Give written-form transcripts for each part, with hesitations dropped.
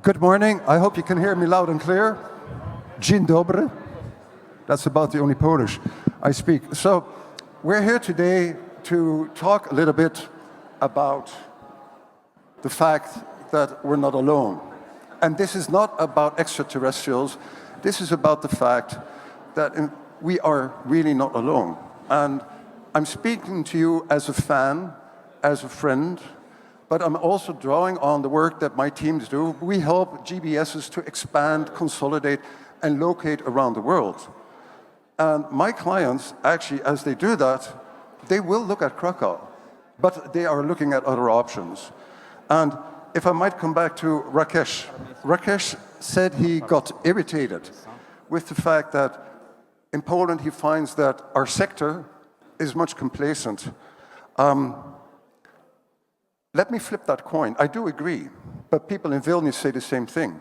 Good morning. I hope you can hear me loud and clear. Dzień dobry. That's about the only Polish I speak. So we're here today to talk a little bit about the fact that we're not alone. And this is not about extraterrestrials. This is about the fact that we are really not alone. And I'm speaking to you as a fan, as a friend, but I'm also drawing on the work that my teams do. We help GBSs to expand, consolidate, and locate around the world. And my clients, actually, as they do that, they will look at Krakow, but they are looking at other options. And if I might come back to Rakesh. Rakesh said he got irritated with the fact that in Poland he finds that our sector is much complacent. Let me flip that coin. I do agree, but people in Vilnius say the same thing.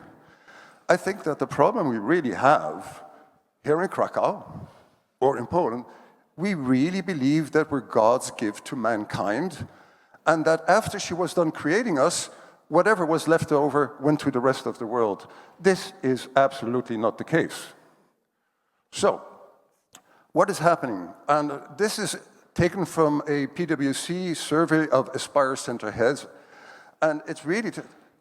I think that the problem we really have here in Krakow, or in Poland, we really believe that we're God's gift to mankind, and that after she was done creating us, whatever was left over went to the rest of the world. This is absolutely not the case. So, what is happening? And this is taken from a PwC survey of Aspire Center heads, and it really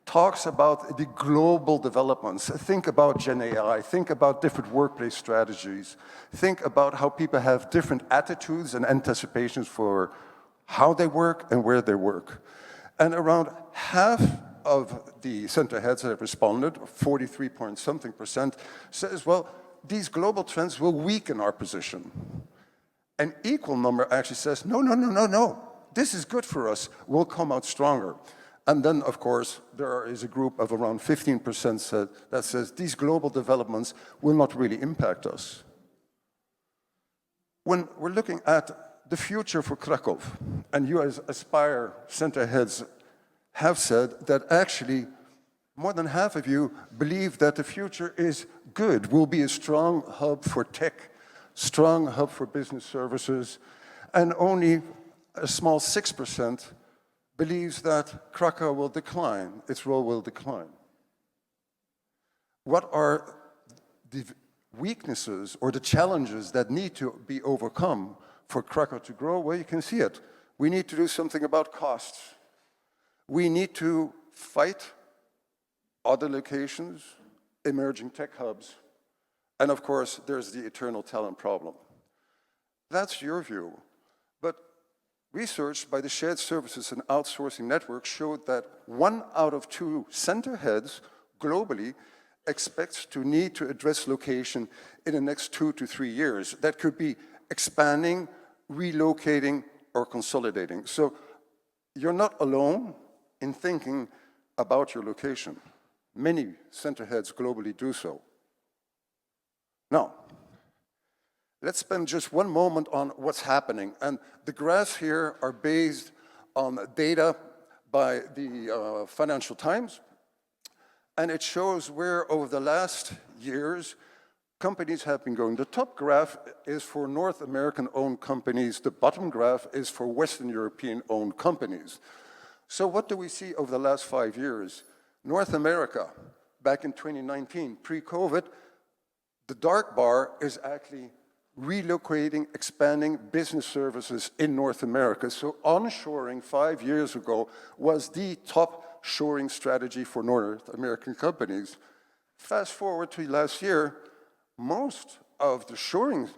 talks about the global developments. Think about Gen AI, think about different workplace strategies, think about how people have different attitudes and anticipations for how they work and where they work. And around half of the center heads that have responded, 43 point something %, says, well, these global trends will weaken our position. An equal number actually says, no, this is good for us, we'll come out stronger. And then, of course, there is a group of around 15% that says these global developments will not really impact us. When we're looking at the future for Kraków, and you as Aspire Center heads have said that actually more than half of you believe that the future is good, will be a strong hub for tech, strong hub for business services, and only a small 6% believes that Krakow will decline, its role will decline. What are the weaknesses or the challenges that need to be overcome for Krakow to grow? Well, you can see it. We need to do something about costs. We need to fight other locations, emerging tech hubs, and of course, there's the eternal talent problem. That's your view. But research by the Shared Services and Outsourcing Network showed that 1 out of 2 center heads globally expects to need to address location in the next 2 to 3 years. That could be expanding, relocating, or consolidating. So you're not alone in thinking about your location. Many center heads globally do so. Now, let's spend just one moment on what's happening. And the graphs here are based on data by the Financial Times. And it shows where over the last years, companies have been going. The top graph is for North American-owned companies. The bottom graph is for Western European-owned companies. So what do we see over the last 5 years? North America, back in 2019, pre-COVID, the dark bar is actually relocating, expanding business services in North America. So onshoring 5 years ago was the top shoring strategy for North American companies. Fast forward to last year, most of the shoring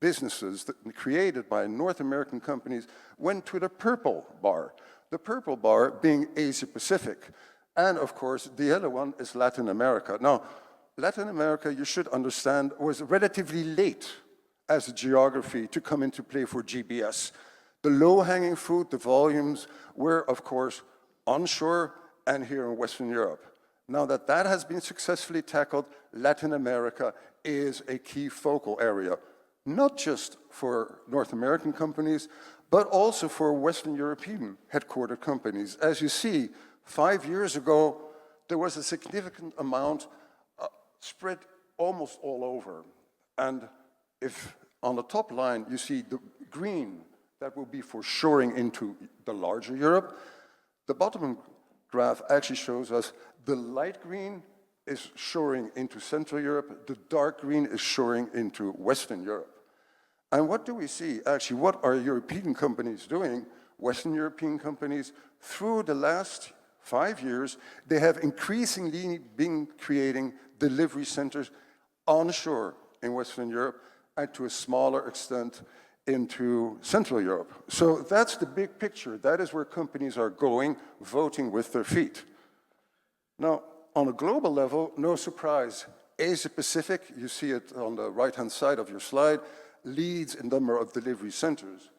businesses that were created by North American companies went to the purple bar. The purple bar being Asia Pacific. And of course, the other one is Latin America. Now, Latin America, you should understand, was relatively late as a geography to come into play for GBS. The low-hanging fruit, the volumes, were, of course, onshore and here in Western Europe. Now that that has been successfully tackled, Latin America is a key focal area, not just for North American companies, but also for Western European headquartered companies. As you see, 5 years ago, there was a significant amount spread almost all over. And if on the top line you see the green, that will be for shoring into the larger Europe. The bottom graph actually shows us the light green is shoring into Central Europe, the dark green is shoring into Western Europe. And what do we see? Actually, what are European companies doing? Western European companies, through the last 5 years, they have increasingly been creating delivery centers onshore in Western Europe and to a smaller extent into Central Europe. So that's the big picture. That is where companies are going, voting with their feet. Now, on a global level, no surprise, Asia-Pacific, you see it on the right-hand side of your slide, leads in number of delivery centers.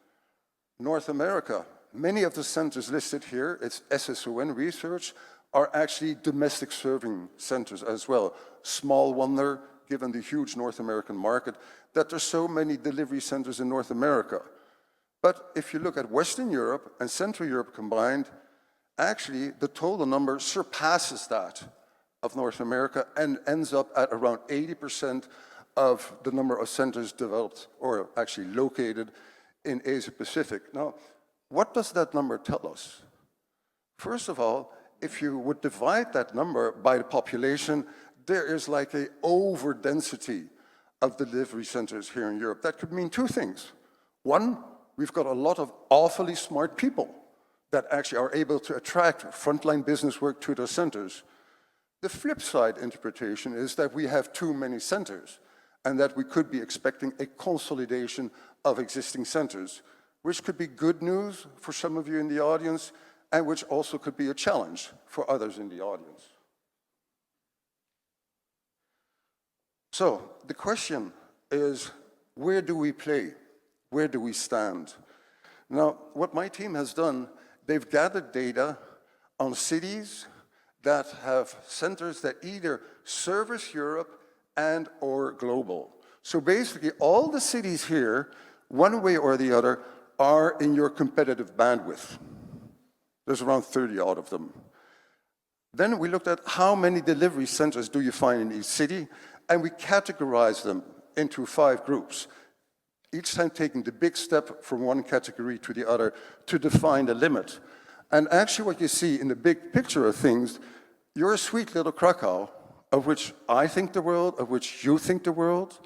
North America, many of the centers listed here, it's SSON research, are actually domestic serving centers as well. Small wonder, given the huge North American market, that there's so many delivery centers in North America. But if you look at Western Europe and Central Europe combined, actually the total number surpasses that of North America and ends up at around 80% of the number of centers developed or actually located in Asia Pacific. Now, what does that number tell us? First of all, if you would divide that number by the population, there is like an overdensity of delivery centers here in Europe. That could mean two things. One, we've got a lot of awfully smart people that actually are able to attract frontline business work to their centers. The flip side interpretation is that we have too many centers and that we could be expecting a consolidation of existing centers, which could be good news for some of you in the audience and which also could be a challenge for others in the audience. So the question is, where do we play? Where do we stand? Now, what my team has done, they've gathered data on cities that have centers that either service Europe and or global. So basically, all the cities here, one way or the other, are in your competitive bandwidth. There's around 30 odd of them. Then we looked at how many delivery centers do you find in each city, and we categorized them into 5 groups, each time taking the big step from one category to the other to define the limit. And actually what you see in the big picture of things, you're a sweet little Krakow, of which I think the world, of which you think the world,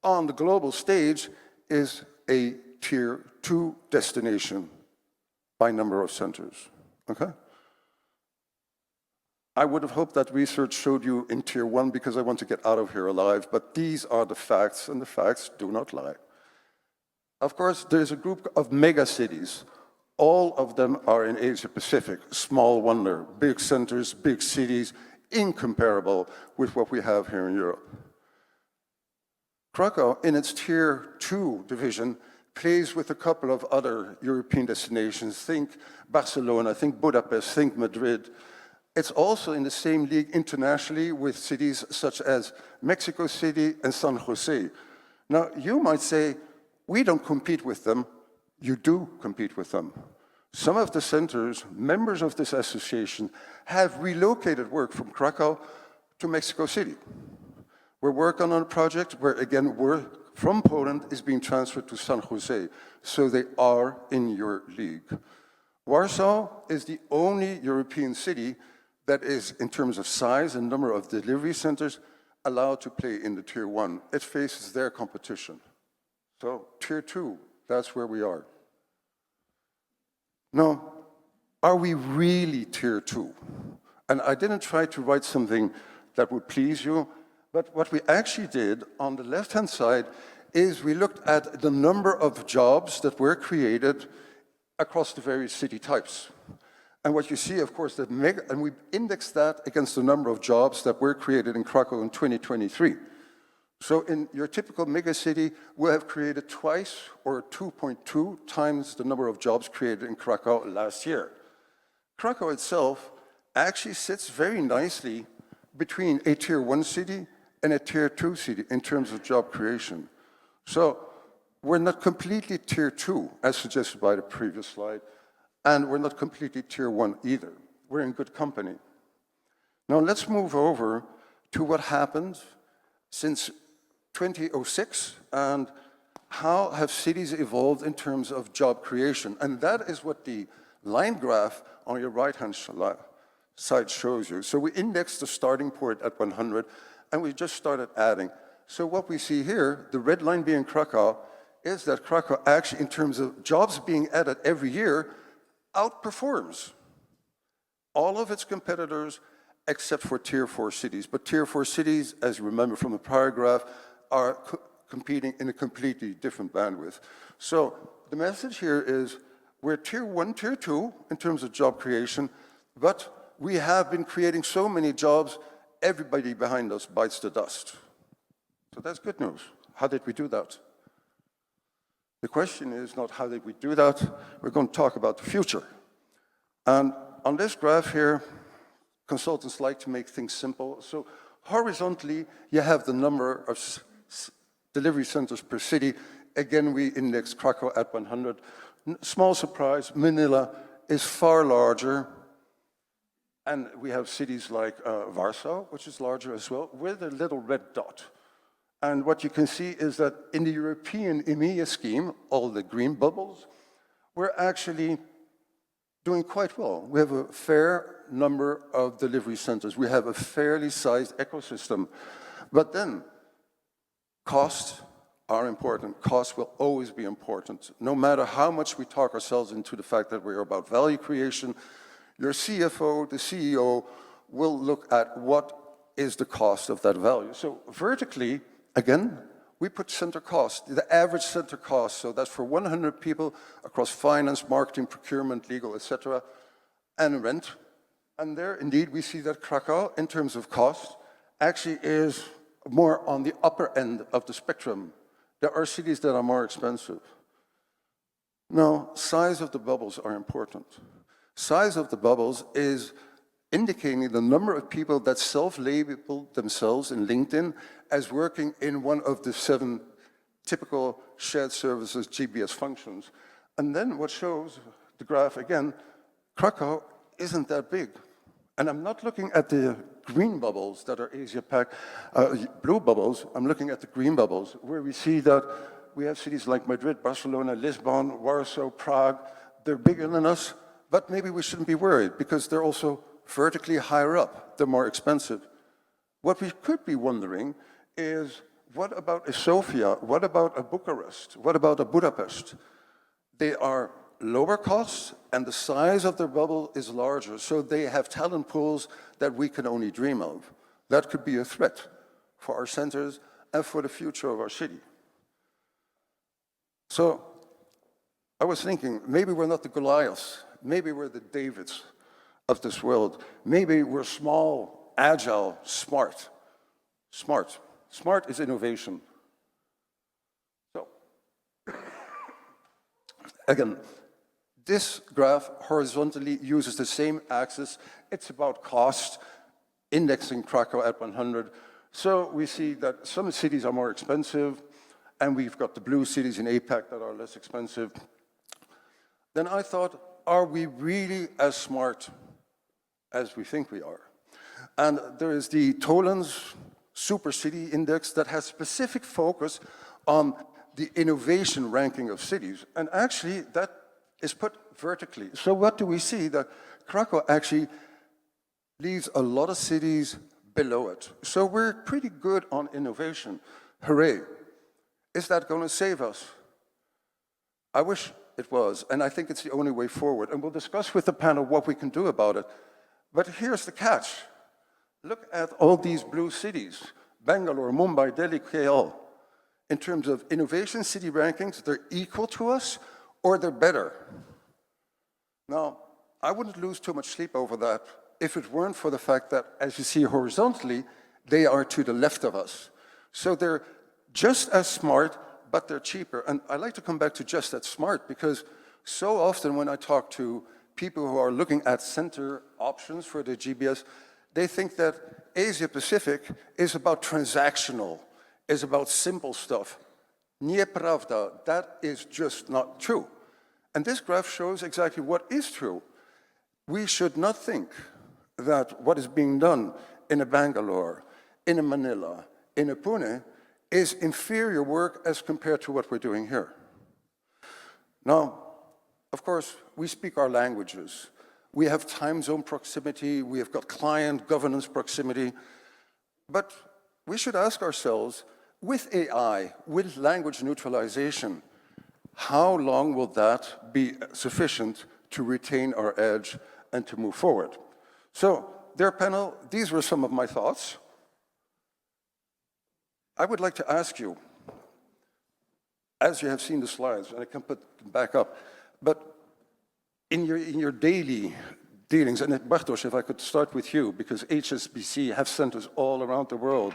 on the global stage is a tier 2 destination by number of centers, okay? I would have hoped that research showed you in tier 1 because I want to get out of here alive, but these are the facts, and the facts do not lie. Of course, there's a group of mega cities. All of them are in Asia Pacific. Small wonder, big centers, big cities, incomparable with what we have here in Europe. Krakow, in its tier 2 division, plays with a couple of other European destinations. Think Barcelona, think Budapest, think Madrid. It's also in the same league internationally with cities such as Mexico City and San Jose. Now, you might say, we don't compete with them. You do compete with them. Some of the centers, members of this association, have relocated work from Krakow to Mexico City. We're working on a project where, again, work from Poland is being transferred to San Jose, so they are in your league. Warsaw is the only European city that is, in terms of size and number of delivery centers, allowed to play in the tier 1. It faces their competition. So tier 2, that's where we are. Now, are we really tier 2? And I didn't try to write something that would please you, but what we actually did on the left-hand side is we looked at the number of jobs that were created across the various city types. And what you see, of course, and we indexed that against the number of jobs that were created in Krakow in 2023. So in your typical megacity, we'll have created twice or 2.2 times the number of jobs created in Krakow last year. Krakow itself actually sits very nicely between a tier 1 city and a tier 2 city in terms of job creation. So we're not completely tier 2, as suggested by the previous slide, and we're not completely tier 1 either. We're in good company. Now let's move over to what happened since 2006, and how have cities evolved in terms of job creation? And that is what the line graph on your right-hand side shows you. So we indexed the starting point at 100, and we just started adding. So what we see here, the red line being Krakow, is that Krakow actually, in terms of jobs being added every year, outperforms all of its competitors except for Tier 4 cities. But Tier 4 cities, as you remember from the prior graph, are competing in a completely different bandwidth. So the message here is we're Tier 1, Tier 2 in terms of job creation, but we have been creating so many jobs, everybody behind us bites the dust. So that's good news. How did we do that? The question is not how did we do that, we're going to talk about the future. And on this graph here, consultants like to make things simple. So horizontally, you have the number of delivery centers per city. Again, we index Krakow at 100. Small surprise, Manila is far larger. And we have cities like Warsaw, which is larger as well, with a little red dot. And what you can see is that in the European EMEA scheme, all the green bubbles, we're actually doing quite well. We have a fair number of delivery centers. We have a fairly sized ecosystem. But then, costs are important. Costs will always be important. No matter how much we talk ourselves into the fact that we're about value creation, your CFO, the CEO, will look at what is the cost of that value. So vertically, again, we put center cost, the average center cost, so that's for 100 people across finance, marketing, procurement, legal, etc., and rent. And there, indeed, we see that Krakow, in terms of cost, actually is more on the upper end of the spectrum. There are cities that are more expensive. Now, size of the bubbles are important. Size of the bubbles is indicating the number of people that self-label themselves in LinkedIn as working in one of the 7 typical shared services GBS functions. And then what shows the graph again, Krakow isn't that big. And I'm not looking at the green bubbles that are Asia-Pac, blue bubbles, I'm looking at the green bubbles, where we see that we have cities like Madrid, Barcelona, Lisbon, Warsaw, Prague, they're bigger than us, but maybe we shouldn't be worried because they're also vertically higher up, they're more expensive. What we could be wondering is, what about a Sofia? What about a Bucharest? What about a Budapest? They are lower costs and the size of their bubble is larger, so they have talent pools that we can only dream of. That could be a threat for our centers and for the future of our city. So I was thinking, maybe we're not the Goliaths, maybe we're the Davids of this world. Maybe we're small, agile, smart. Smart. Smart is innovation. So, again, this graph horizontally uses the same axis. It's about cost, indexing Krakow at 100. So we see that some cities are more expensive, and we've got the blue cities in APAC that are less expensive. Then I thought, are we really as smart as we think we are? And there is the Toland's Super City Index that has specific focus on the innovation ranking of cities. And actually, that is put vertically. So what do we see? That Krakow actually leaves a lot of cities below it. So we're pretty good on innovation. Hooray. Is that going to save us? I wish it was, and I think it's the only way forward. And we'll discuss with the panel what we can do about it. But here's the catch. Look at all these blue cities, Bangalore, Mumbai, Delhi, KL. In terms of innovation city rankings, they're equal to us or they're better. Now, I wouldn't lose too much sleep over that if it weren't for the fact that, as you see horizontally, they are to the left of us. So they're just as smart, but they're cheaper. And I like to come back to just as smart because so often when I talk to people who are looking at center options for the GBS, they think that Asia Pacific is about transactional, is about simple stuff. Nie pravda, that is just not true. And this graph shows exactly what is true. We should not think that what is being done in a Bangalore, in a Manila, in Pune is inferior work as compared to what we're doing here. Now, of course, we speak our languages. We have time zone proximity, we have got client governance proximity, but we should ask ourselves, with AI, with language neutralization, how long will that be sufficient to retain our edge and to move forward? So, dear panel, these were some of my thoughts. I would like to ask you, as you have seen the slides, and I can put them back up, but in your daily dealings, and Bartosz, if I could start with you, because HSBC have centers all around the world,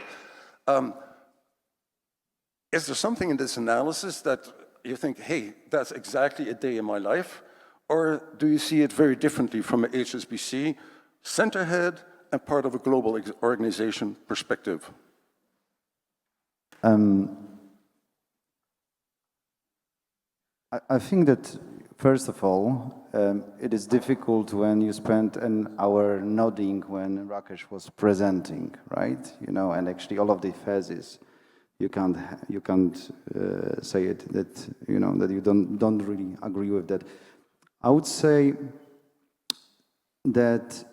is there something in this analysis that you think, hey, that's exactly a day in my life? Or do you see it very differently from an HSBC center head and part of a global organization perspective? I think that, first of all, it is difficult when you spend an hour nodding when Rakesh was presenting, right? You know, and actually all of the phases, you can't say it that you know that you don't really agree with that. I would say that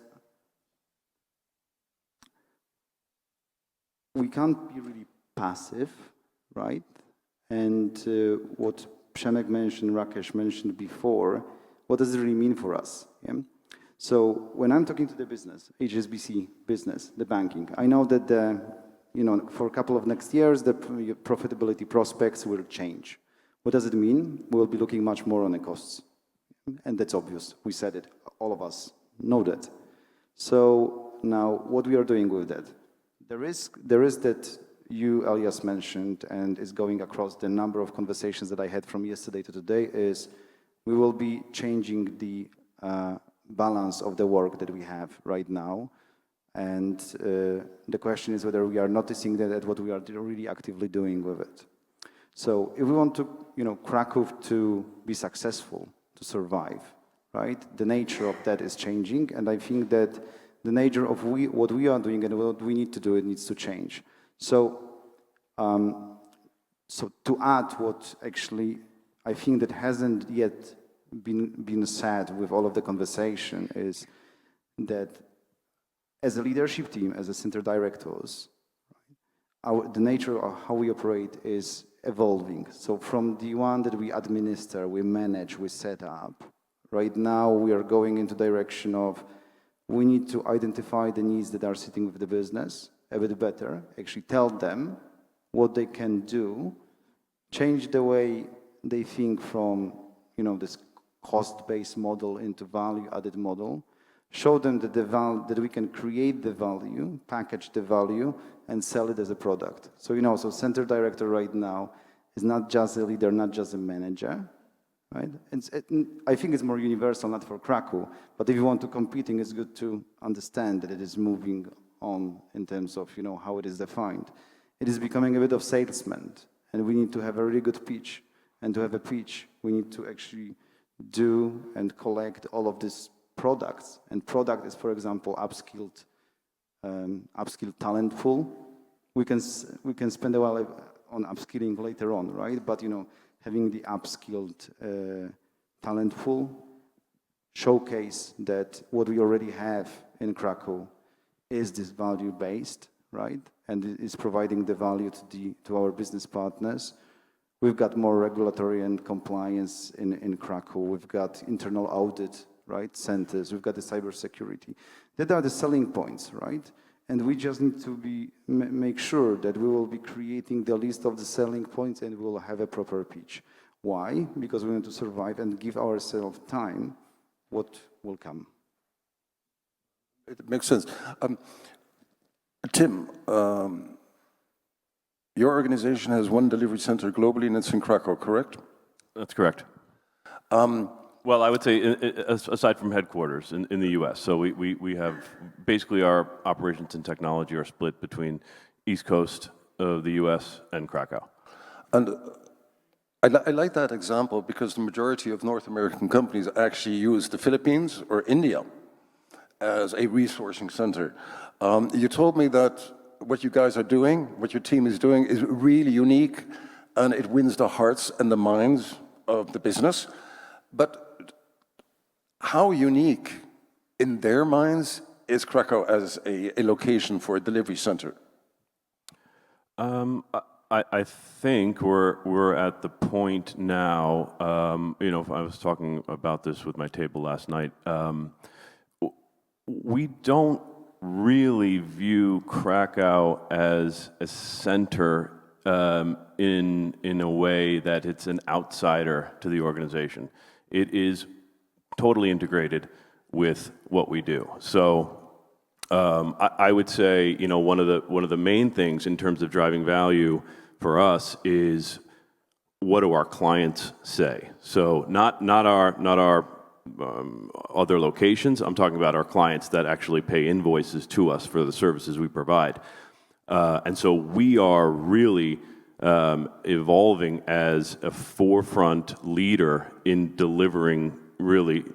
we can't be really passive, right? And what Przemek mentioned, Rakesh mentioned before, what does it really mean for us? Yeah? So when I'm talking to the business, HSBC business, the banking, I know that you know, for a couple of next years, the profitability prospects will change. What does it mean? We'll be looking much more on the costs. And that's obvious. We said it. All of us know that. So now what we are doing with that? There is that you, Elias, mentioned, and is going across the number of conversations that I had from yesterday to today, is we will be changing the balance of the work that we have right now. And the question is whether we are noticing that what we are really actively doing with it. So if we want to, you know, Kraków to be successful, to survive, right? The nature of that is changing, and I think that the nature of what we are doing and what we need to do, it needs to change. So, so to add what actually I think that hasn't yet been said with all of the conversation is that as a leadership team, as a center directors, the nature of how we operate is evolving. So from the one that we administer, we manage, we set up, right now we are going into the direction of we need to identify the needs that are sitting with the business a bit better, actually tell them what they can do, change the way they think from, you know, this cost-based model into value-added model, show them that that we can create the value, package the value, and sell it as a product. So, you know, so center director right now is not just a leader, not just a manager, right? I think it's more universal, not for Kraków, but if you want to competing, it's good to understand that it is moving on in terms of, you know, how it is defined. It is becoming a bit of salesman, and we need to have a really good pitch. And to have a pitch, we need to actually do and collect all of these products. And product is, for example, upskilled talent pool. We can spend a while on upskilling later on, right? But, you know, having the upskilled talent pool showcase that what we already have in Kraków is this value-based, right? And it is providing the value to our business partners. We've got more regulatory and compliance in Kraków. We've got internal audit, right, centers. We've got the cybersecurity. That are the selling points, right? And we just need to make sure that we will be creating the list of the selling points and we will have a proper pitch. Why? Because we want to survive and give ourselves time what will come. It makes sense. Tim, your organization has one delivery center globally, and it's in Kraków, correct? That's correct. Well, I would say, aside from headquarters in the U.S., so we have basically our operations and technology are split between East Coast of the U.S. and Kraków. And I like that example because the majority of North American companies actually use the Philippines or India as a resourcing center. You told me that what you guys are doing, what your team is doing, is really unique, and it wins the hearts and the minds of the business. But how unique in their minds is Krakow as a location for a delivery center? I think we're at the point now, you know, I was talking about this with my table last night. We don't really view Krakow as a center in a way that it's an outsider to the organization. It is totally integrated with what we do. So I would say, you know, one of the main things in terms of driving value for us is what do our clients say. So not our other locations. I'm talking about our clients that actually pay invoices to us for the services we provide. And so we are really evolving as a forefront leader in delivering really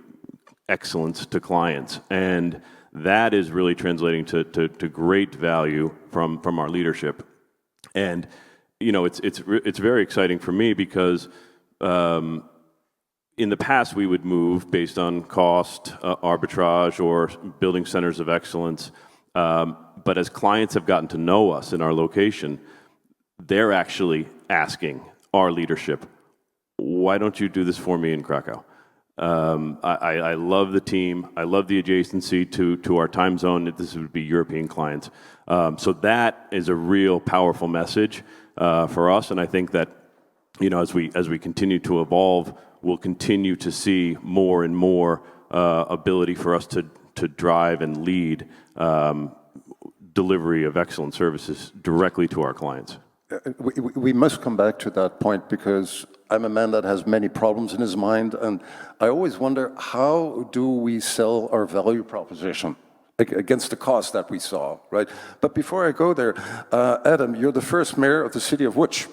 excellence to clients. And that is really translating to great value from our leadership. And, you know, it's very exciting for me because in the past, we would move based on cost, arbitrage, or building centers of excellence. But as clients have gotten to know us in our location, they're actually asking our leadership, why don't you do this for me in Krakow? I love the team. I love the adjacency to our time zone. This would be European clients. So that is a real powerful message for us. And I think that, you know, as we continue to evolve, we'll continue to see more and more ability for us to drive and lead delivery of excellent services directly to our clients. We must come back to that point because I'm a man that has many problems in his mind, and I always wonder, how do we sell our value proposition against the cost that we saw, right? But before I go there, Adam, you're the first mayor of the city of Łódź.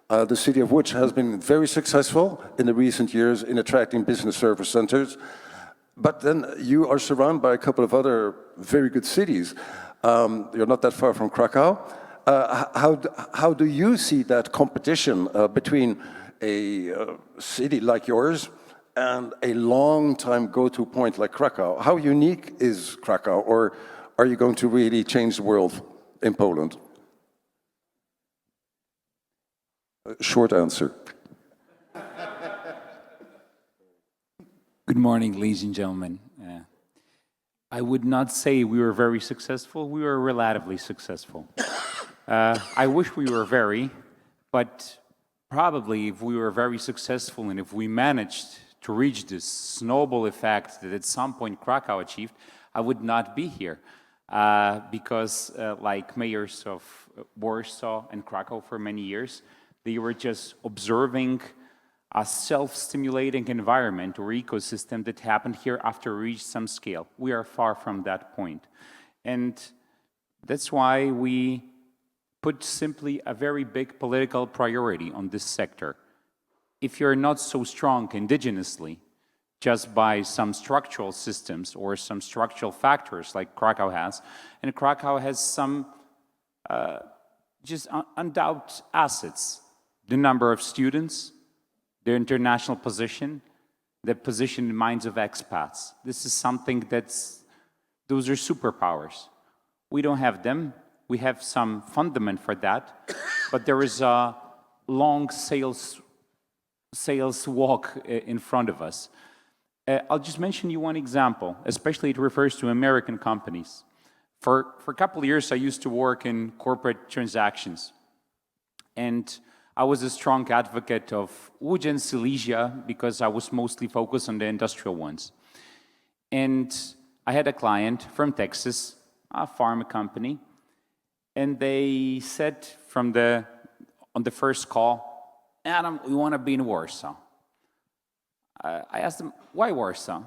The city of Łódź has been very successful in the recent years in attracting business service centers, but then you are surrounded by a couple of other very good cities. You're not that far from Krakow. How do you see that competition between a city like yours and a long-time go-to point like Krakow? How unique is Krakow, or are you going to really change the world in Poland? Short answer. Good morning, ladies and gentlemen. I would not say we were very successful. We were relatively successful. I wish we were very, but probably if we were very successful and if we managed to reach this snowball effect that at some point Krakow achieved, I would not be here. Because like mayors of Warsaw and Krakow for many years, they were just observing a self-stimulating environment or ecosystem that happened here after we reached some scale. We are far from that point. And that's why we put simply a very big political priority on this sector. If you're not so strong indigenously, just by some structural systems or some structural factors like Krakow has, and Krakow has some just undoubted assets, the number of students, their international position, the position in minds of expats. This is something those are superpowers. We don't have them. We have some fundament for that, but there is a long sales walk in front of us. I'll just mention you one example, especially it refers to American companies. For a couple of years, I used to work in corporate transactions, and I was a strong advocate of Łódź and Silesia because I was mostly focused on the industrial ones. And I had a client from Texas, a pharma company, and they said on the first call, Adam, we want to be in Warsaw. I asked them, why Warsaw?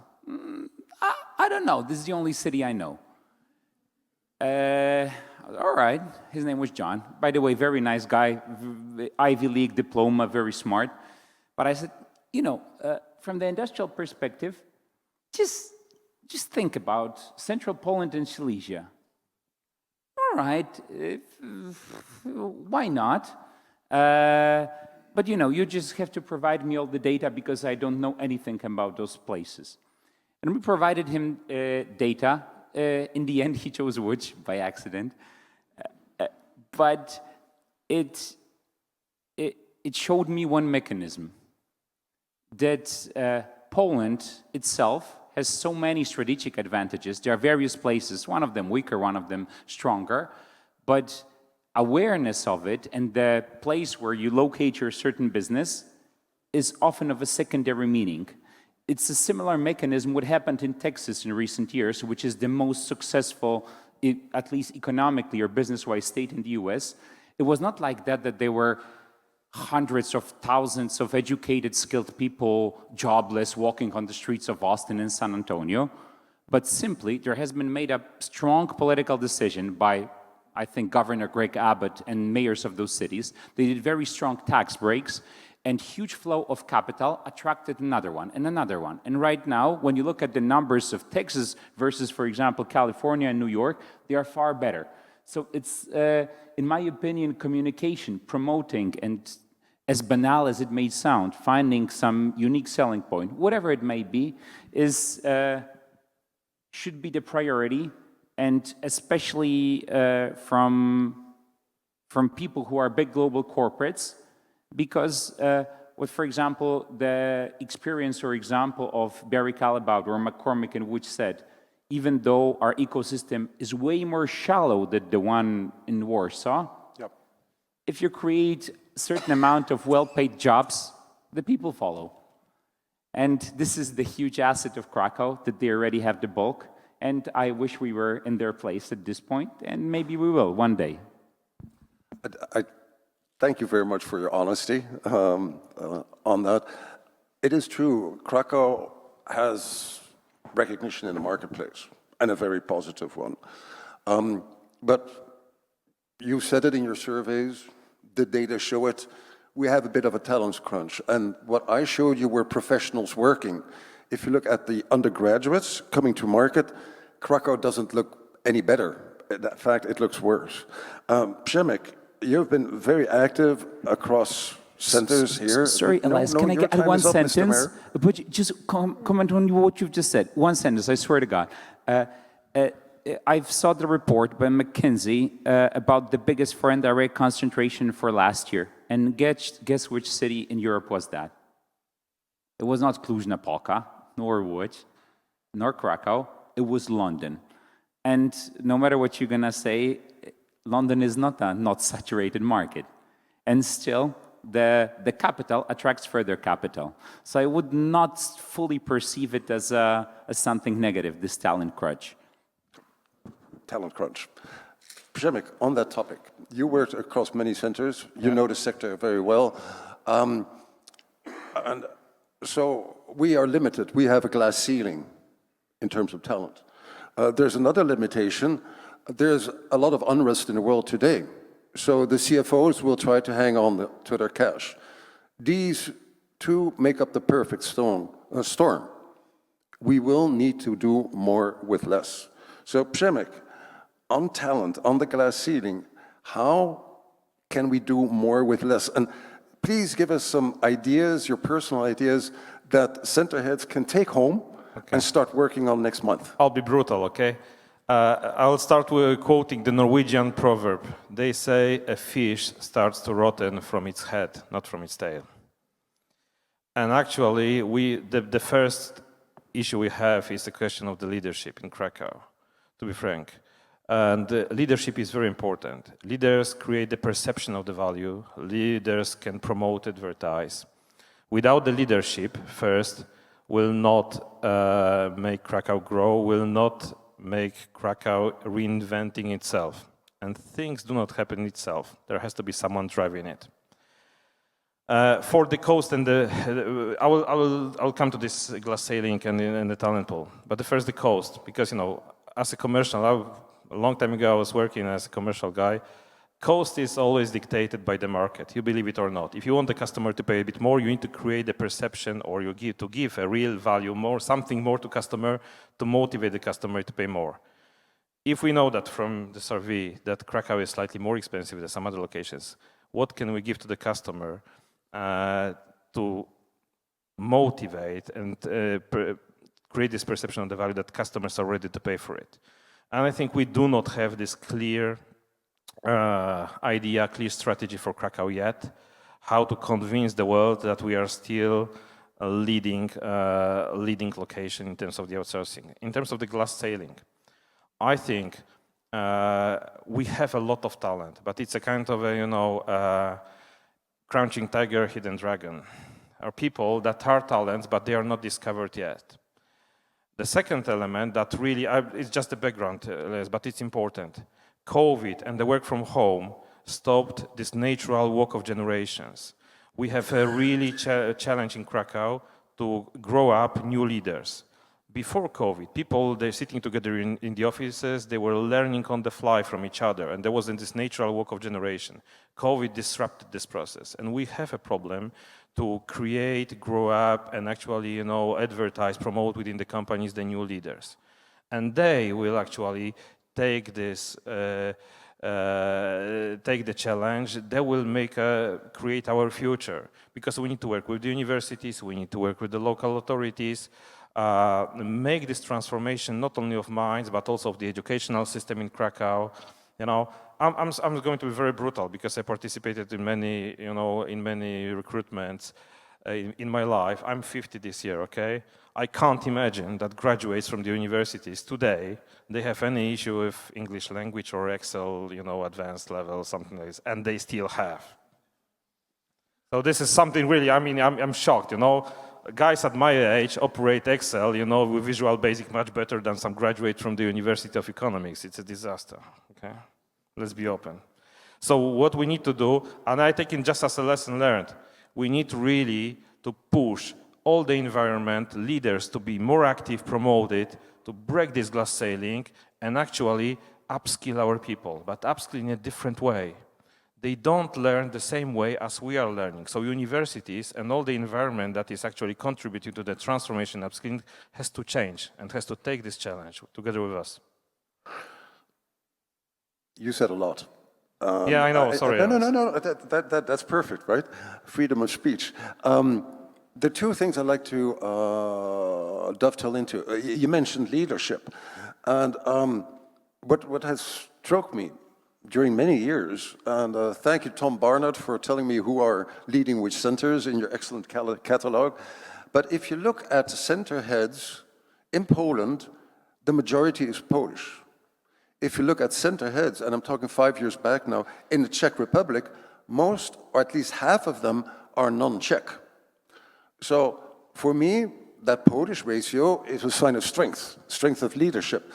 I don't know. This is the only city I know. All right. His name was John. By the way, very nice guy, Ivy League diploma, very smart. But I said, you know, from the industrial perspective, just think about central Poland and Silesia. all right, why not? But you just have to provide me all the data because I don't know anything about those places. And we provided him data. In the end, he chose Łódź by accident. But it showed me one mechanism, that Poland itself has so many strategic advantages. There are various places, one of them weaker, one of them stronger, but awareness of it and the place where you locate your certain business is often of a secondary meaning. It's a similar mechanism what happened in Texas in recent years, which is the most successful, at least economically or business-wise, state in the US. It was not like that there were hundreds of thousands of educated, skilled people, jobless, walking on the streets of Austin and San Antonio. But simply, there has been made a strong political decision by, I think, Governor Greg Abbott and mayors of those cities. They did very strong tax breaks, and huge flow of capital attracted another one and another one. And right now, when you look at the numbers of Texas versus, for example, California and New York, they are far better. So it's, in my opinion, communication, promoting, and as banal as it may sound, finding some unique selling point, whatever it may be, is should be the priority, and especially from people who are big global corporates, because for example, the experience or example of Barry Callebaut or McCormick and Wood said, even though our ecosystem is way more shallow than the one in Warsaw, Yep. if you create a certain amount of well-paid jobs, the people follow. And this is the huge asset of Krakow, that they already have the bulk. And I wish we were in their place at this point, and maybe we will one day. I thank you very much for your honesty on that. It is true, Krakow has recognition in the marketplace, and a very positive one. But you said it in your surveys, the data show it, we have a bit of a talent crunch. And what I showed you were professionals working. If you look at the undergraduates coming to market, Krakow doesn't look any better. In fact, it looks worse. Przemek, you've been very active across centers here. Sorry, Elias, can I your get time one is up, Mr. sentence? Mayor. But just comment on what you've just said. One sentence, I swear to God. I saw the report by McKinsey about the biggest foreign direct concentration for last year. And guess which city in Europe was that? It was not Cluj-Napoca, nor Łódź, nor Krakow. It was London. And no matter what you're going to say, London is not a not saturated market. And still, the capital attracts further capital. So I would not fully perceive it as something negative, this talent crunch. Talent crunch. Przemek, on that topic, you worked across many centers. You know the sector very well. And so we are limited. We have a glass ceiling in terms of talent. There's another limitation. There's a lot of unrest in the world today. So the CFOs will try to hang on to their cash. These two make up the perfect storm. We will need to do more with less. So Przemek, on talent, on the glass ceiling, how can we do more with less? And please give us some ideas, your personal ideas, that center heads can take home and start working on next month. I'll be brutal, okay? I'll start with quoting the Norwegian proverb. They say a fish starts to rotten from its head, not from its tail. And actually, the first issue we have is the question of the leadership in Krakow, to be frank. And leadership is very important. Leaders create the perception of the value. Leaders can promote, advertise. Without the leadership, first, will not make Krakow grow, will not make Krakow reinventing itself. And things do not happen itself. There has to be someone driving it. For the coast and I'll come to this glass ceiling and the talent pool. But first the coast, because as a commercial, a long time ago I was working as a commercial guy. Cost is always dictated by the market, you believe it or not. If you want the customer to pay a bit more, you need to create a perception, or you give a real value, something more to customer to motivate the customer to pay more. if we know that from the survey that Krakow is slightly more expensive than some other locations, what can we give to the customer to motivate and create this perception of the value that customers are ready to pay for it? And I think we do not have this clear idea, clear strategy for Krakow yet, how to convince the world that we are still a leading location in terms of the outsourcing. In terms of the glass ceiling, I think we have a lot of talent, but it's a kind of a, crouching tiger, hidden dragon. Are people that are talents, but they are not discovered yet. The second element that really, it's just the background, but it's important. COVID and the work from home stopped this natural walk of generations. We have a really challenge in Krakow to grow up new leaders. Before COVID, people, they're sitting together in the offices, they were learning on the fly from each other, and there wasn't this natural walk of generation. COVID disrupted this process, and we have a problem to create, grow up, and actually, advertise, promote within the companies the new leaders. And they will actually take this, take the challenge. They will create our future, because we need to work with the universities, we need to work with the local authorities, make this transformation not only of minds but also of the educational system in Krakow. I'm going to be very brutal because I participated in many, in many recruitments in my life. I'm 50 this year, okay? I can't imagine that graduates from the universities today, they have any issue with English language or Excel, advanced level, something like this, and they still have. So this is something really, I'm shocked, Guys at my age operate Excel, with Visual Basic much better than some graduate from the University of Economics. It's a disaster, okay? Let's be open. So what we need to do, and I take it just as a lesson learned, we need really to push all the environment leaders to be more active, promoted, to break this glass ceiling and actually upskill our people, but upskill in a different way. They don't learn the same way as we are learning. So universities and all the environment that is actually contributing to the transformation upskilling has to change and has to take this challenge together with us. You said a lot. Yeah, I know, sorry. No, that's perfect, right? Freedom of speech. The two things I'd like to dovetail into, you mentioned leadership. And what has struck me during many years, and thank you, Tom Barnett, for telling me who are leading which centers in your excellent catalog. But if you look at center heads in Poland, the majority is Polish. If you look at center heads, and I'm talking 5 years back now, in the Czech Republic, most, or at least half of them, are non-Czech. So for me, that Polish ratio is a sign of strength of leadership.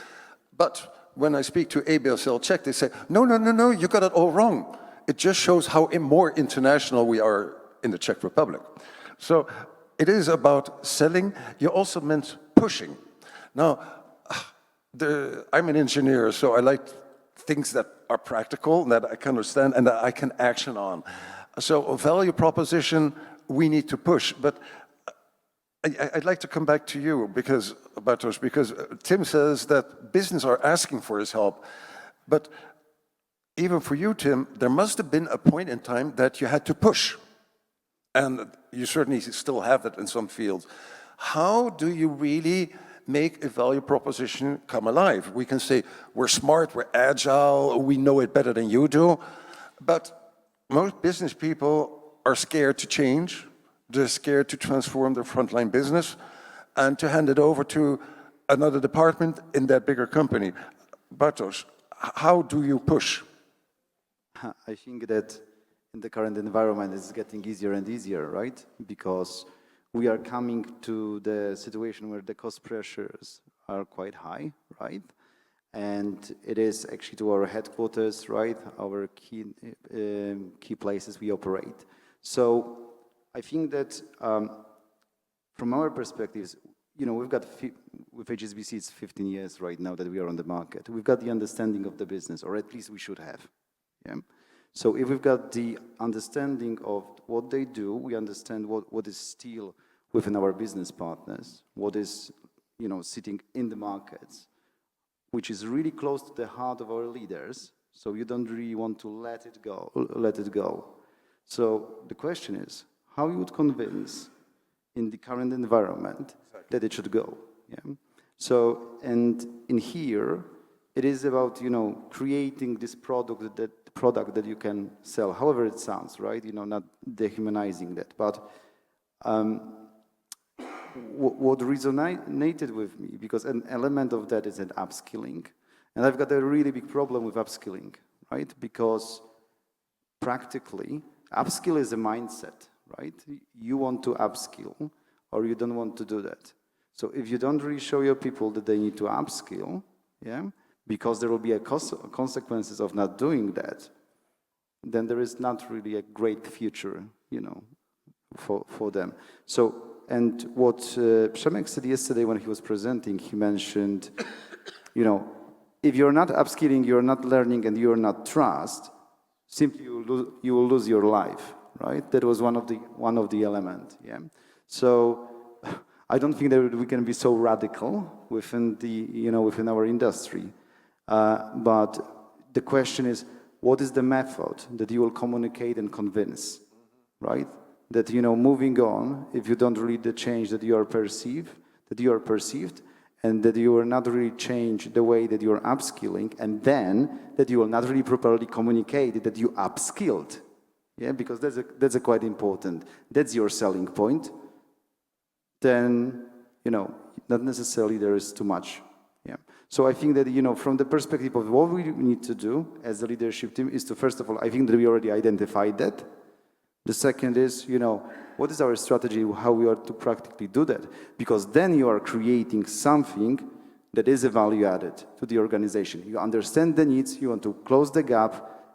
But when I speak to ABSL Czech, they say, no, you got it all wrong. It just shows how more international we are in the Czech Republic. So it is about selling. You also meant pushing. Now, I'm an engineer, so I like things that are practical, that I can understand, and that I can action on. So a value proposition, we need to push. But I'd like to come back to you, Bartosz, because Tim says that business are asking for his help. But even for you, Tim, there must have been a point in time that you had to push. And you certainly still have that in some fields. How do you really make a value proposition come alive? We can say, we're smart, we're agile, we know it better than you do. But most business people are scared to change. They're scared to transform their frontline business and to hand it over to another department in that bigger company. Bartosz, how do you push? I think that in the current environment it's getting easier and easier, right? Because we are coming to the situation where the cost pressures are quite high, right? And it is actually to our headquarters, right? Our key places we operate. So I think that from our perspectives, we've got, with HSBC, it's 15 years right now that we are on the market. We've got the understanding of the business, or at least we should have. Yeah? So if we've got the understanding of what they do, we understand what is still within our business partners, what is, sitting in the markets. which is really close to the heart of our leaders. So you don't really want to let it go. So the question is, how you would convince in the current environment that it should go? Yeah. So, and in here, it is about, creating this product that you can sell, however it sounds, right? Not dehumanizing that. But what resonated with me, because an element of that is an upskilling. And I've got a really big problem with upskilling, right? Because practically, upskill is a mindset, right? You want to upskill or you don't want to do that. So if you don't really show your people that they need to upskill, yeah, because there will be consequences of not doing that, then there is not really a great future, for them. So, and what Przemek said yesterday when he was presenting, he mentioned, if you're not upskilling, you're not learning, and you're not trust, simply you will lose your life, right? That was one of the elements. Yeah. So I don't think that we can be so radical within within our industry. But the question is, what is the method that you will communicate and convince, right? That moving on, if you don't read the change that you are perceived, and that you will not really change the way that you're upskilling, and then that you will not really properly communicate that you upskilled. Yeah, because that's a quite important. That's your selling point. Then, not necessarily there is too much. Yeah. So I think that, from the perspective of what we need to do as a leadership team is to, first of all, I think that we already identified that. The second is, what is our strategy, how we are to practically do that? Because then you are creating something that is a value added to the organization. You understand the needs, you want to close the gap,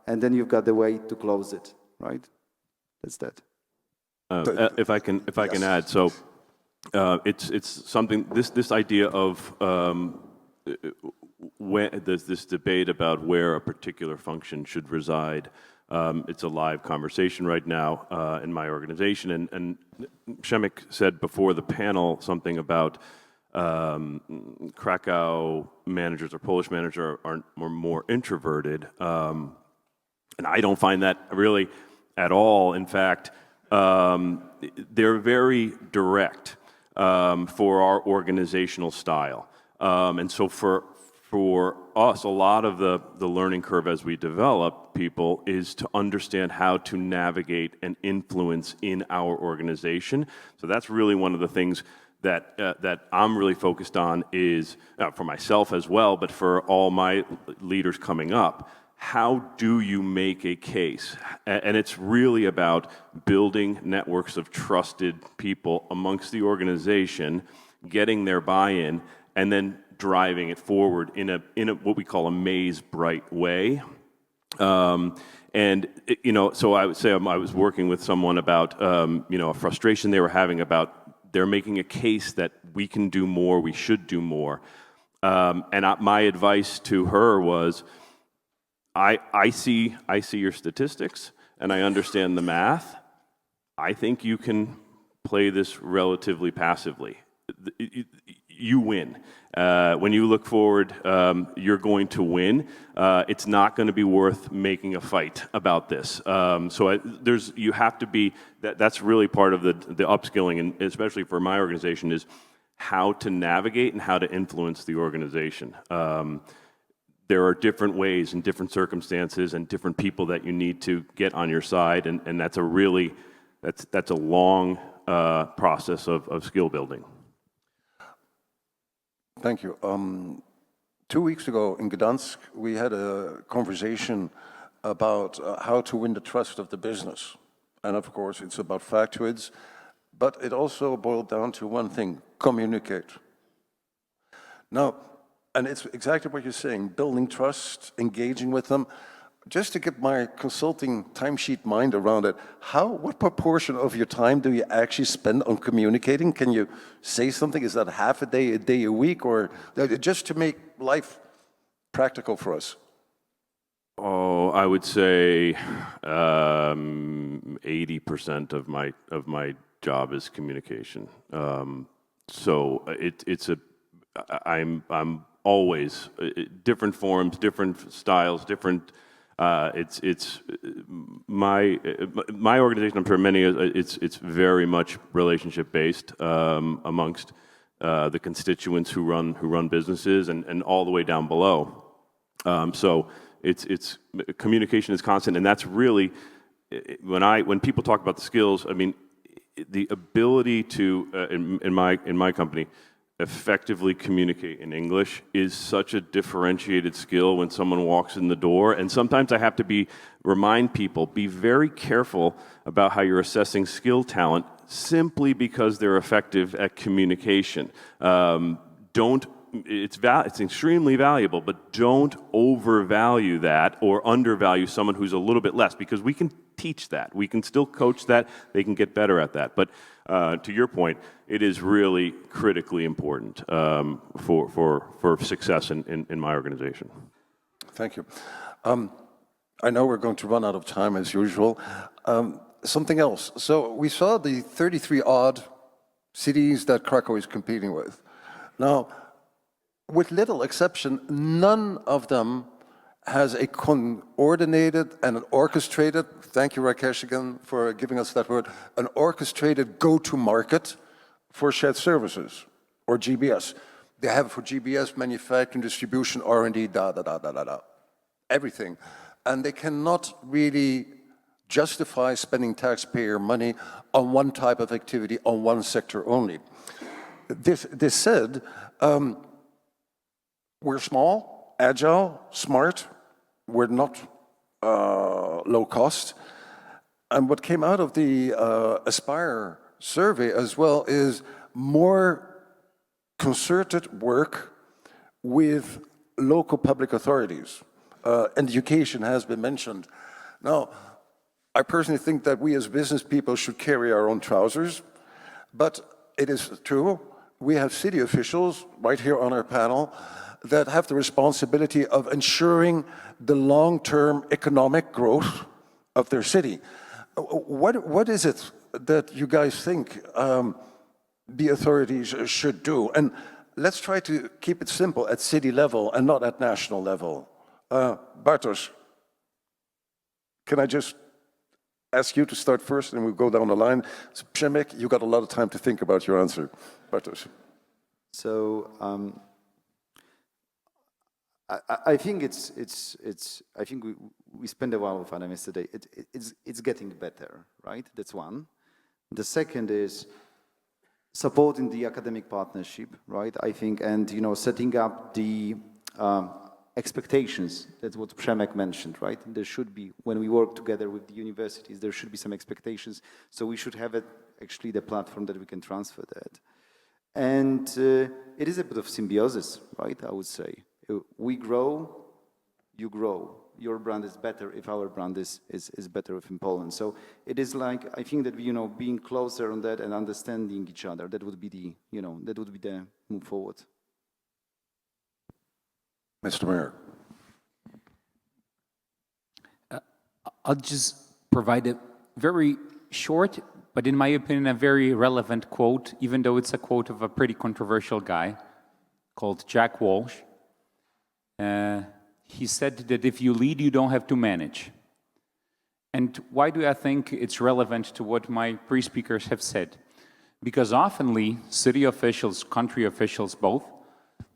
and then you've got the way to close it, right? That's that. If I can add, so it's something, this idea of when there's this debate about where a particular function should reside. It's a live conversation right now in my organization, and Przemek said before the panel something about Krakow managers or Polish managers are more introverted, and I don't find that really at all. In fact, they're very direct for our organizational style, and so for us, a lot of the learning curve as we develop people is to understand how to navigate and influence in our organization. So that's really one of the things that I'm really focused on is, for myself as well, but for all my leaders coming up, how do you make a case? And it's really about building networks of trusted people amongst the organization, getting their buy-in, and then driving it forward in a what we call a maze-bright way. So I would say I was working with someone about a frustration they were having about they're making a case that we can do more, we should do more. My advice to her was, I see your statistics and I understand the math. I think you can play this relatively passively. You win. When you look forward, you're going to win. It's not going to be worth making a fight about this. You have to be, that's really part of the upskilling, and especially for my organization, is how to navigate and how to influence the organization. There are different ways and different circumstances and different people that you need to get on your side, and that's a long process of skill building. Thank you. 2 weeks ago in Gdansk, we had a conversation about how to win the trust of the business. And of course, it's about factoids, but it also boiled down to one thing: communicate. Now, and it's exactly what you're saying, building trust, engaging with them. Just to get my consulting timesheet mind around it, what proportion of your time do you actually spend on communicating? Can you say something? Is that half a day a week, or just to make life practical for us? Oh, I would say 80% of my job is communication. So I'm always different forms, different styles, different. My organization. I'm sure many. It's very much relationship based amongst the constituents who run businesses and all the way down below. So it's communication is constant, and that's really when people talk about the skills. I mean, the ability to in my company effectively communicate in English is such a differentiated skill when someone walks in the door. And sometimes I have to remind people, be very careful about how you're assessing skill talent simply because they're effective at communication. It's extremely valuable, but don't overvalue that or undervalue someone who's a little bit less, because we can teach that. We can still coach that. They can get better at that. But to your point, it is really critically important for success in my organization. Thank you. I know we're going to run out of time as usual. Something else. So we saw the 33 odd cities that Krakow is competing with. Now, with little exception, none of them has a coordinated and an orchestrated, thank you Rakesh again for giving us that word, an orchestrated go-to-market for shared services, or GBS. They have it for GBS, manufacturing, distribution, R&D, everything. And they cannot really justify spending taxpayer money on one type of activity, on one sector only. This said, we're small, agile, smart. We're not low cost. And what came out of the Aspire survey as well is more concerted work with local public authorities. And education has been mentioned. Now, I personally think that we as business people should carry our own trousers, but it is true, we have city officials right here on our panel that have the responsibility of ensuring the long-term economic growth of their city. What is it that you guys think the authorities should do? And let's try to keep it simple at city level and not at national level. Bartosz, can I just ask you to start first and we'll go down the line? So, Przemek, you got a lot of time to think about your answer. Bartosz. So, I think I think we spent a while with Adam yesterday. It's getting better, right? That's one. The second is supporting the academic partnership, right? I think, and setting up the expectations. That's what Przemek mentioned, right? There should be, when we work together with the universities, there should be some expectations. So we should have actually the platform that we can transfer that. And it is a bit of symbiosis, right? I would say. We grow, you grow. Your brand is better if our brand is better in Poland. So it is like, I think that being closer on that and understanding each other, that would be the move forward. Mr. Mayor. I'll just provide a very short, but in my opinion, a very relevant quote, even though it's a quote of a pretty controversial guy called Jack Walsh. He said that if you lead, you don't have to manage. And why do I think it's relevant to what my pre-speakers have said? Because oftenly, city officials, country officials both,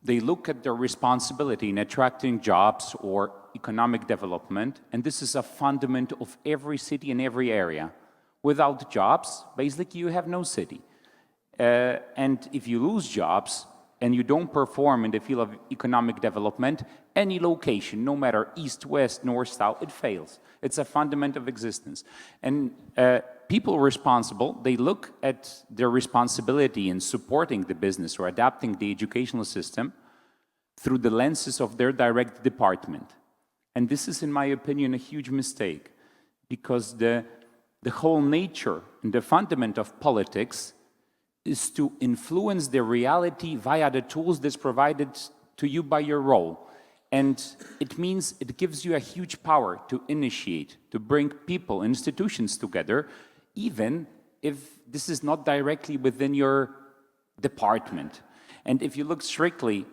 they look at their responsibility in attracting jobs or economic development, and this is a fundament of every city in every area. Without jobs, basically you have no city. And if you lose jobs and you don't perform in the field of economic development, any location, no matter east, west, north, south, it fails. It's a fundament of existence. And people responsible, they look at their responsibility in supporting the business or adapting the educational system through the lenses of their direct department. And this is, in my opinion, a huge mistake, because the whole nature and the fundament of politics is to influence the reality via the tools that's provided to you by your role. And it means it gives you a huge power to initiate, to bring people, institutions together, even if this is not directly within your department. And if you look strictly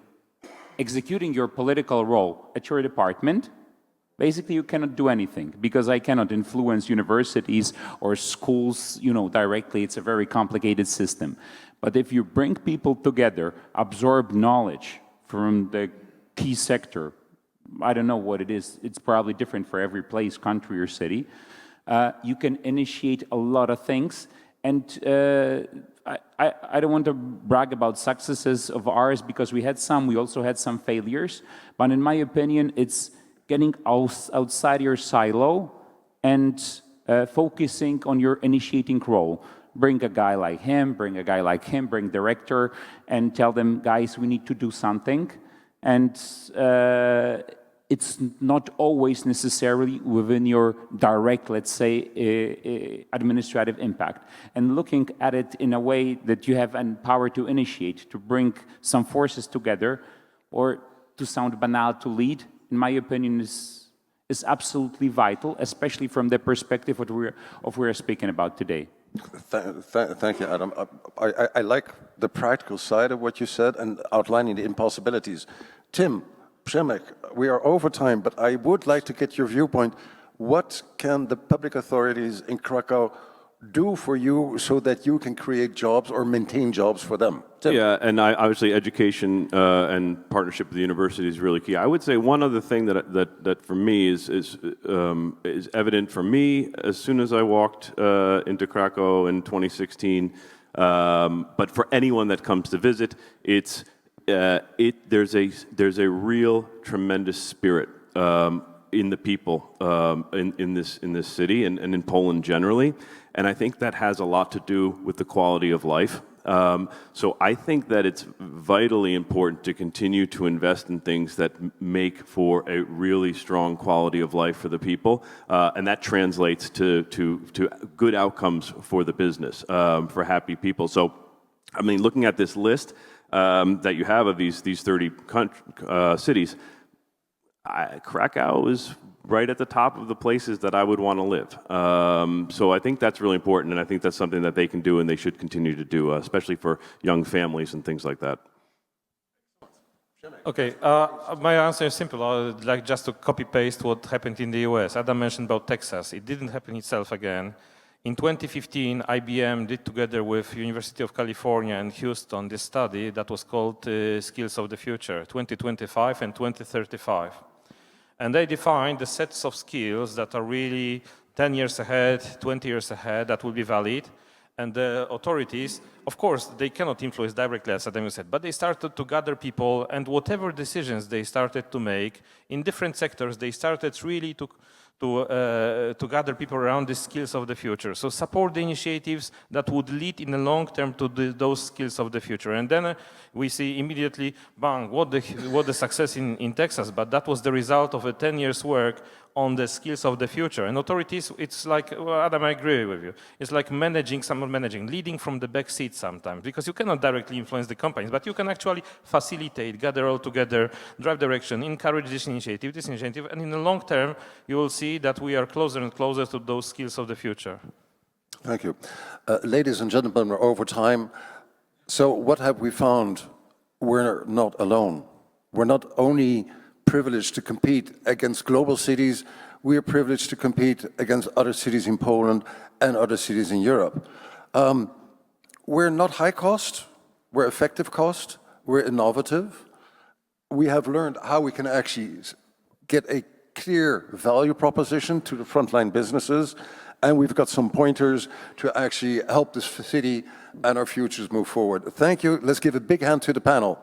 executing your political role at your department, basically you cannot do anything because I cannot influence universities or schools, directly. It's a very complicated system. But if you bring people together, absorb knowledge from the key sector, I don't know what it is, it's probably different for every place, country or city, you can initiate a lot of things. And I don't want to brag about successes of ours because we also had some failures. But in my opinion, it's getting outside your silo and focusing on your initiating role. Bring a guy like him, bring a guy like him, bring director, and tell them, guys, we need to do something. And it's not always necessarily within your direct, let's say, administrative impact. And looking at it in a way that you have an power to initiate, to bring some forces together, or to sound banal, to lead, in my opinion, is absolutely vital, especially from the perspective of what we're speaking about today. Thank you, Adam. I like the practical side of what you said and outlining the impossibilities. Tim, Przemek, we are over time, but I would like to get your viewpoint. What can the public authorities in Krakow do for you so that you can create jobs or maintain jobs for them? Tim. Yeah, and obviously education and partnership with the university is really key. I would say one other thing that for me is evident for me as soon as I walked into Krakow in 2016, but for anyone that comes to visit, there's a real tremendous spirit in the people in this city and in Poland generally, and I think that has a lot to do with the quality of life. So I think that it's vitally important to continue to invest in things that make for a really strong quality of life for the people, and that translates to good outcomes for the business, for happy people. So, I mean, looking at this list that you have of these 30 cities, Krakow is right at the top of the places that I would want to live. So I think that's really important, and I think that's something that they can do and they should continue to do, especially for young families and things like that. Okay, my answer is simple. I would like just to copy-paste what happened in the US. Adam mentioned about Texas. It didn't happen itself again. In 2015, IBM did together with University of California and Houston this study that was called Skills of the Future, 2025 and 2035. And they defined the sets of skills that are really 10 years ahead, 20 years ahead, that will be valid. And the authorities, of course, they cannot influence directly, as Adam said, but they started to gather people, and whatever decisions they started to make in different sectors, they started really to gather people around the skills of the future. So support the initiatives that would lead in the long term to those skills of the future. And then we see immediately, bang, what the success in Texas, but that was the result of a 10 years work on the skills of the future. And authorities, it's like, well, Adam, I agree with you. It's like leading from the back seat sometimes, because you cannot directly influence the companies, but you can actually facilitate, gather all together, drive direction, encourage this initiative, and in the long term, you will see that we are closer and closer to those skills of the future. Thank you. Ladies and gentlemen, we're over time. So what have we found? We're not alone. We're not only privileged to compete against global cities, we are privileged to compete against other cities in Poland and other cities in Europe. We're not high cost, we're effective cost, we're innovative. We have learned how we can actually get a clear value proposition to the frontline businesses, and we've got some pointers to actually help this city and our futures move forward. Thank you. Let's give a big hand to the panel.